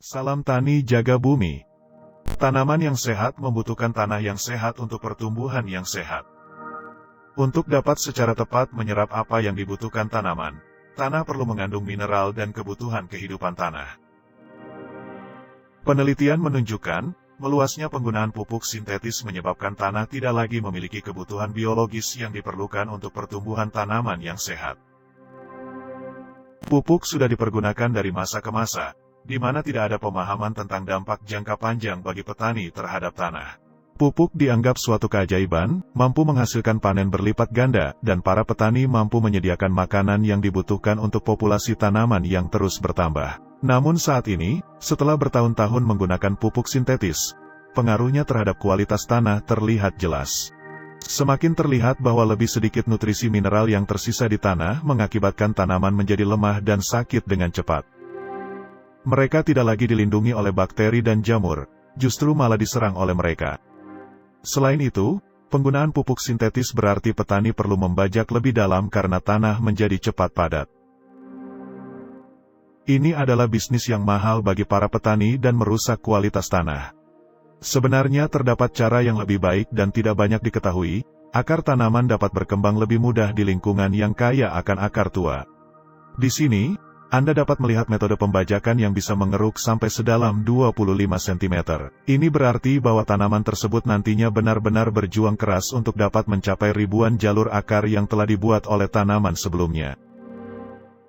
Salam tani jaga bumi. Tanaman yang sehat membutuhkan tanah yang sehat untuk pertumbuhan yang sehat. Untuk dapat secara tepat menyerap apa yang dibutuhkan tanaman, tanah perlu mengandung mineral dan kebutuhan kehidupan tanah. Penelitian menunjukkan, meluasnya penggunaan pupuk sintetis menyebabkan tanah tidak lagi memiliki kebutuhan biologis yang diperlukan untuk pertumbuhan tanaman yang sehat. Pupuk sudah dipergunakan dari masa ke masa, di mana tidak ada pemahaman tentang dampak jangka panjang bagi petani terhadap tanah. Pupuk dianggap suatu keajaiban, mampu menghasilkan panen berlipat ganda, dan para petani mampu menyediakan makanan yang dibutuhkan untuk populasi tanaman yang terus bertambah. Namun saat ini, setelah bertahun-tahun menggunakan pupuk sintetis, pengaruhnya terhadap kualitas tanah terlihat jelas. Semakin terlihat bahwa lebih sedikit nutrisi mineral yang tersisa di tanah mengakibatkan tanaman menjadi lemah dan sakit dengan cepat. Mereka tidak lagi dilindungi oleh bakteri dan jamur, justru malah diserang oleh mereka. Selain itu, penggunaan pupuk sintetis berarti petani perlu membajak lebih dalam karena tanah menjadi cepat padat. Ini adalah bisnis yang mahal bagi para petani dan merusak kualitas tanah. Sebenarnya terdapat cara yang lebih baik dan tidak banyak diketahui, akar tanaman dapat berkembang lebih mudah di lingkungan yang kaya akan akar tua. Di sini, Anda dapat melihat metode pembajakan yang bisa mengeruk sampai sedalam 25 cm. Ini berarti bahwa tanaman tersebut nantinya benar-benar berjuang keras untuk dapat mencapai ribuan jalur akar yang telah dibuat oleh tanaman sebelumnya.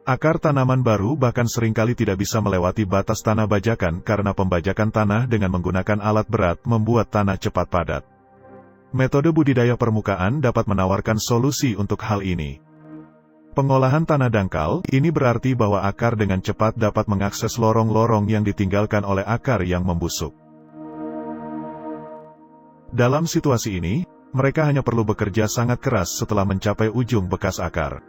Akar tanaman baru bahkan seringkali tidak bisa melewati batas tanah bajakan karena pembajakan tanah dengan menggunakan alat berat membuat tanah cepat padat. Metode budidaya permukaan dapat menawarkan solusi untuk hal ini. Pengolahan tanah dangkal, ini berarti bahwa akar dengan cepat dapat mengakses lorong-lorong yang ditinggalkan oleh akar yang membusuk. Dalam situasi ini, mereka hanya perlu bekerja sangat keras setelah mencapai ujung bekas akar.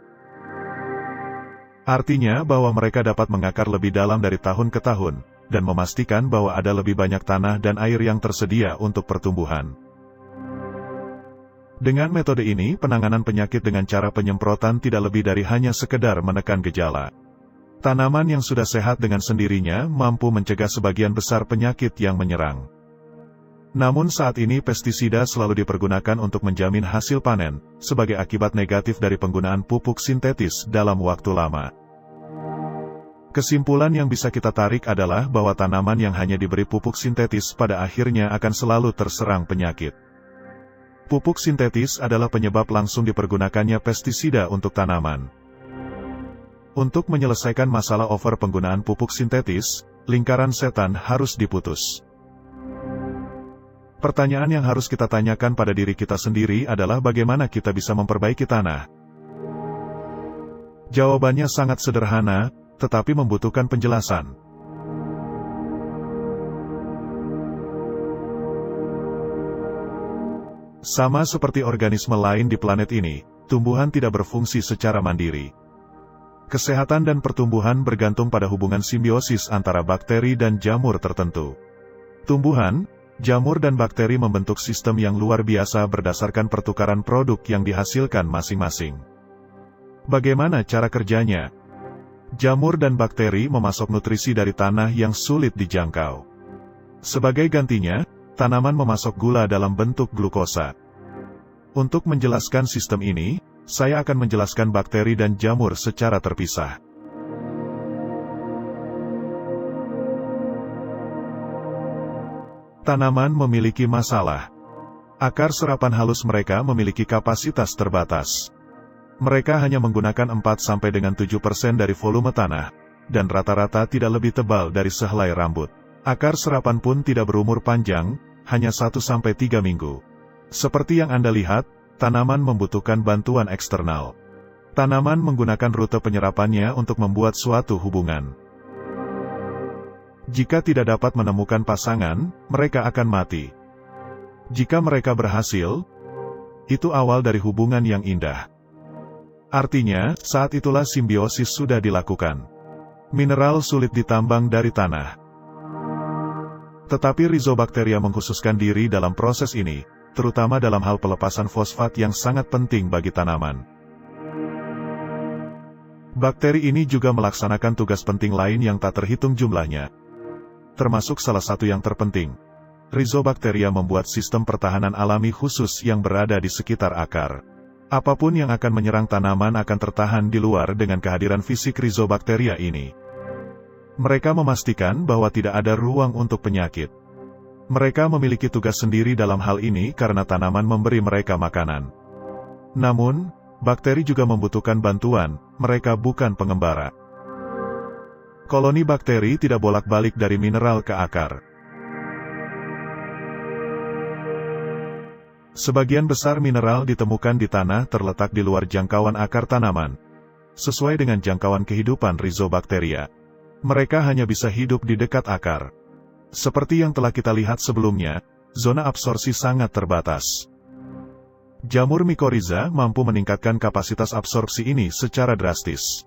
Artinya bahwa mereka dapat mengakar lebih dalam dari tahun ke tahun, dan memastikan bahwa ada lebih banyak tanah dan air yang tersedia untuk pertumbuhan. Dengan metode ini, penanganan penyakit dengan cara penyemprotan tidak lebih dari hanya sekedar menekan gejala. Tanaman yang sudah sehat dengan sendirinya mampu mencegah sebagian besar penyakit yang menyerang. Namun saat ini pestisida selalu dipergunakan untuk menjamin hasil panen, sebagai akibat negatif dari penggunaan pupuk sintetis dalam waktu lama. Kesimpulan yang bisa kita tarik adalah bahwa tanaman yang hanya diberi pupuk sintetis pada akhirnya akan selalu terserang penyakit. Pupuk sintetis adalah penyebab langsung dipergunakannya pestisida untuk tanaman. Untuk menyelesaikan masalah over penggunaan pupuk sintetis, lingkaran setan harus diputus. Pertanyaan yang harus kita tanyakan pada diri kita sendiri adalah bagaimana kita bisa memperbaiki tanah. Jawabannya sangat sederhana, tetapi membutuhkan penjelasan. Sama seperti organisme lain di planet ini, tumbuhan tidak berfungsi secara mandiri. Kesehatan dan pertumbuhan bergantung pada hubungan simbiosis antara bakteri dan jamur tertentu. Tumbuhan, jamur dan bakteri membentuk sistem yang luar biasa berdasarkan pertukaran produk yang dihasilkan masing-masing. Bagaimana cara kerjanya? Jamur dan bakteri memasok nutrisi dari tanah yang sulit dijangkau. Sebagai gantinya, tanaman memasok gula dalam bentuk glukosa. Untuk menjelaskan sistem ini, saya akan menjelaskan bakteri dan jamur secara terpisah. Tanaman memiliki masalah. Akar serapan halus mereka memiliki kapasitas terbatas. Mereka hanya menggunakan 4–7% dari volume tanah, dan rata-rata tidak lebih tebal dari sehelai rambut. Akar serapan pun tidak berumur panjang, hanya 1–3 minggu. Seperti yang Anda lihat, tanaman membutuhkan bantuan eksternal. Tanaman menggunakan rute penyerapannya untuk membuat suatu hubungan. Jika tidak dapat menemukan pasangan, mereka akan mati. Jika mereka berhasil, itu awal dari hubungan yang indah. Artinya, saat itulah simbiosis sudah dilakukan. Mineral sulit ditambang dari tanah. Tetapi Rhizobacteria mengkhususkan diri dalam proses ini, terutama dalam hal pelepasan fosfat yang sangat penting bagi tanaman. Bakteri ini juga melaksanakan tugas penting lain yang tak terhitung jumlahnya. termasuk salah satu yang terpenting. Rhizobacteria membuat sistem pertahanan alami khusus yang berada di sekitar akar. Apapun yang akan menyerang tanaman akan tertahan di luar dengan kehadiran fisik Rhizobacteria ini. Mereka memastikan bahwa tidak ada ruang untuk penyakit. Mereka memiliki tugas sendiri dalam hal ini karena tanaman memberi mereka makanan. Namun, bakteri juga membutuhkan bantuan, mereka bukan pengembara. Koloni bakteri tidak bolak-balik dari mineral ke akar. Sebagian besar mineral ditemukan di tanah terletak di luar jangkauan akar tanaman. Sesuai dengan jangkauan kehidupan Rhizobacteria, mereka hanya bisa hidup di dekat akar. Seperti yang telah kita lihat sebelumnya, zona absorpsi sangat terbatas. Jamur Mycorrhiza mampu meningkatkan kapasitas absorpsi ini secara drastis.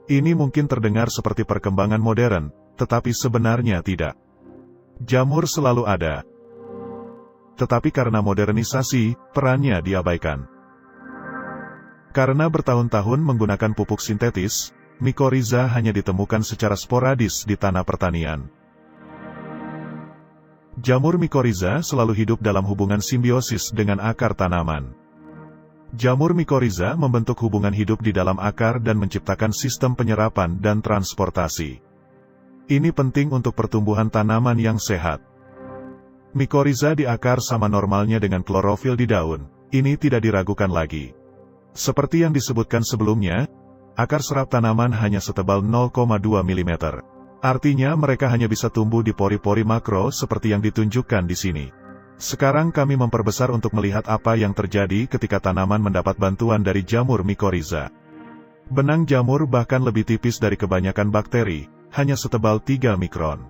Ini mungkin terdengar seperti perkembangan modern, tetapi sebenarnya tidak. Jamur selalu ada. Tetapi karena modernisasi, perannya diabaikan. Karena bertahun-tahun menggunakan pupuk sintetis, Mycorrhiza hanya ditemukan secara sporadis di tanah pertanian. Jamur Mycorrhiza selalu hidup dalam hubungan simbiosis dengan akar tanaman. Jamur Mycorrhiza membentuk hubungan hidup di dalam akar dan menciptakan sistem penyerapan dan transportasi. Ini penting untuk pertumbuhan tanaman yang sehat. Mycorrhiza di akar sama normalnya dengan klorofil di daun, ini tidak diragukan lagi. Seperti yang disebutkan sebelumnya, akar serap tanaman hanya setebal 0,2 mm. Artinya mereka hanya bisa tumbuh di pori-pori makro seperti yang ditunjukkan di sini. Sekarang kami memperbesar untuk melihat apa yang terjadi ketika tanaman mendapat bantuan dari jamur Mycorrhiza. Benang jamur bahkan lebih tipis dari kebanyakan bakteri, hanya setebal 3 mikron.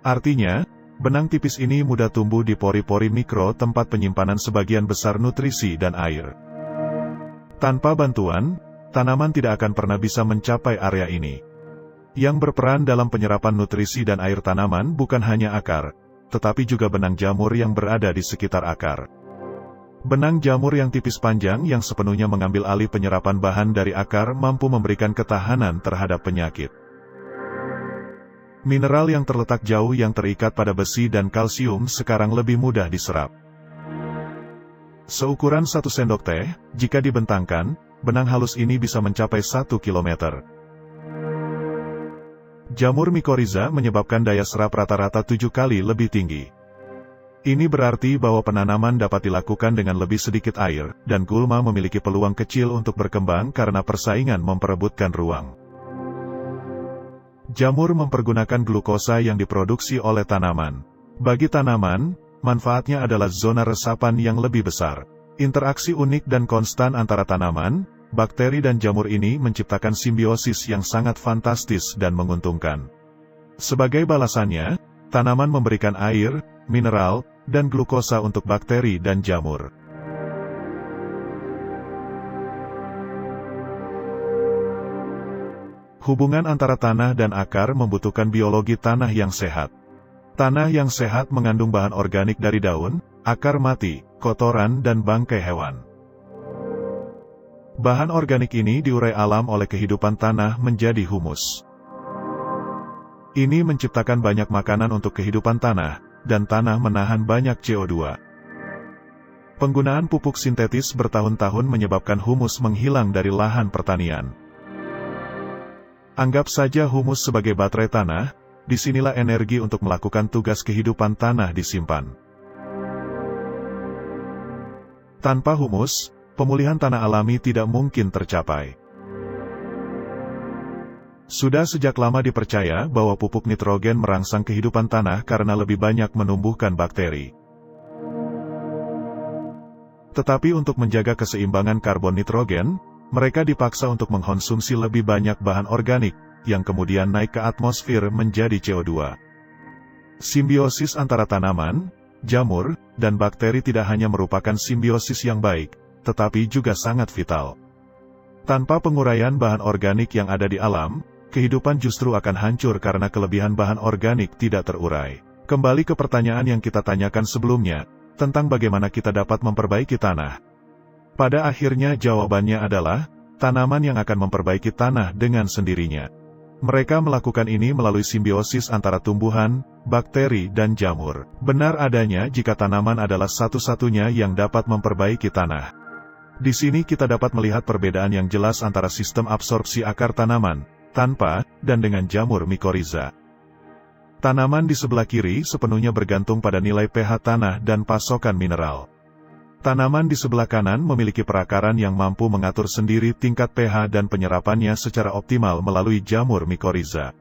Artinya, benang tipis ini mudah tumbuh di pori-pori mikro tempat penyimpanan sebagian besar nutrisi dan air. Tanpa bantuan, tanaman tidak akan pernah bisa mencapai area ini. Yang berperan dalam penyerapan nutrisi dan air tanaman bukan hanya akar, tetapi juga benang jamur yang berada di sekitar akar. Benang jamur yang tipis panjang yang sepenuhnya mengambil alih penyerapan bahan dari akar mampu memberikan ketahanan terhadap penyakit. Mineral yang terletak jauh yang terikat pada besi dan kalsium sekarang lebih mudah diserap. Seukuran 1 sendok teh, jika dibentangkan, benang halus ini bisa mencapai 1 km. Jamur Mycorrhiza menyebabkan daya serap rata-rata 7 kali lebih tinggi. Ini berarti bahwa penanaman dapat dilakukan dengan lebih sedikit air, dan gulma memiliki peluang kecil untuk berkembang karena persaingan memperebutkan ruang. Jamur mempergunakan glukosa yang diproduksi oleh tanaman. Bagi tanaman, manfaatnya adalah zona resapan yang lebih besar. Interaksi unik dan konstan antara tanaman, bakteri dan jamur ini menciptakan simbiosis yang sangat fantastis dan menguntungkan. Sebagai balasannya, tanaman memberikan air, mineral, dan glukosa untuk bakteri dan jamur. Hubungan antara tanah dan akar membutuhkan biologi tanah yang sehat. Tanah yang sehat mengandung bahan organik dari daun, akar mati, kotoran dan bangkai hewan. Bahan organik ini diurai alam oleh kehidupan tanah menjadi humus. Ini menciptakan banyak makanan untuk kehidupan tanah, dan tanah menahan banyak CO2. Penggunaan pupuk sintetis bertahun-tahun menyebabkan humus menghilang dari lahan pertanian. Anggap saja humus sebagai baterai tanah, disinilah energi untuk melakukan tugas kehidupan tanah disimpan. Tanpa humus, pemulihan tanah alami tidak mungkin tercapai. Sudah sejak lama dipercaya bahwa pupuk nitrogen merangsang kehidupan tanah karena lebih banyak menumbuhkan bakteri. Tetapi untuk menjaga keseimbangan karbon nitrogen, mereka dipaksa untuk mengkonsumsi lebih banyak bahan organik, yang kemudian naik ke atmosfer menjadi CO2. Simbiosis antara tanaman, jamur, dan bakteri tidak hanya merupakan simbiosis yang baik, tetapi juga sangat vital. Tanpa penguraian bahan organik yang ada di alam, kehidupan justru akan hancur karena kelebihan bahan organik tidak terurai. Kembali ke pertanyaan yang kita tanyakan sebelumnya, tentang bagaimana kita dapat memperbaiki tanah. Pada akhirnya jawabannya adalah, tanaman yang akan memperbaiki tanah dengan sendirinya. Mereka melakukan ini melalui simbiosis antara tumbuhan, bakteri, dan jamur. Benar adanya jika tanaman adalah satu-satunya yang dapat memperbaiki tanah. Di sini kita dapat melihat perbedaan yang jelas antara sistem absorpsi akar tanaman, tanpa, dan dengan jamur mikoriza. Tanaman di sebelah kiri sepenuhnya bergantung pada nilai pH tanah dan pasokan mineral. Tanaman di sebelah kanan memiliki perakaran yang mampu mengatur sendiri tingkat pH dan penyerapannya secara optimal melalui jamur mikoriza.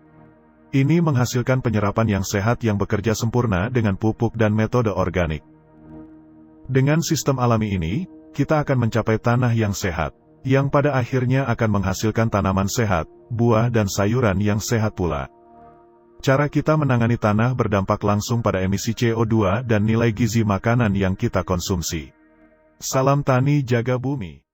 Ini menghasilkan penyerapan yang sehat yang bekerja sempurna dengan pupuk dan metode organik. Dengan sistem alami ini, kita akan mencapai tanah yang sehat, yang pada akhirnya akan menghasilkan tanaman sehat, buah dan sayuran yang sehat pula. Cara kita menangani tanah berdampak langsung pada emisi CO2 dan nilai gizi makanan yang kita konsumsi. Salam tani jaga bumi.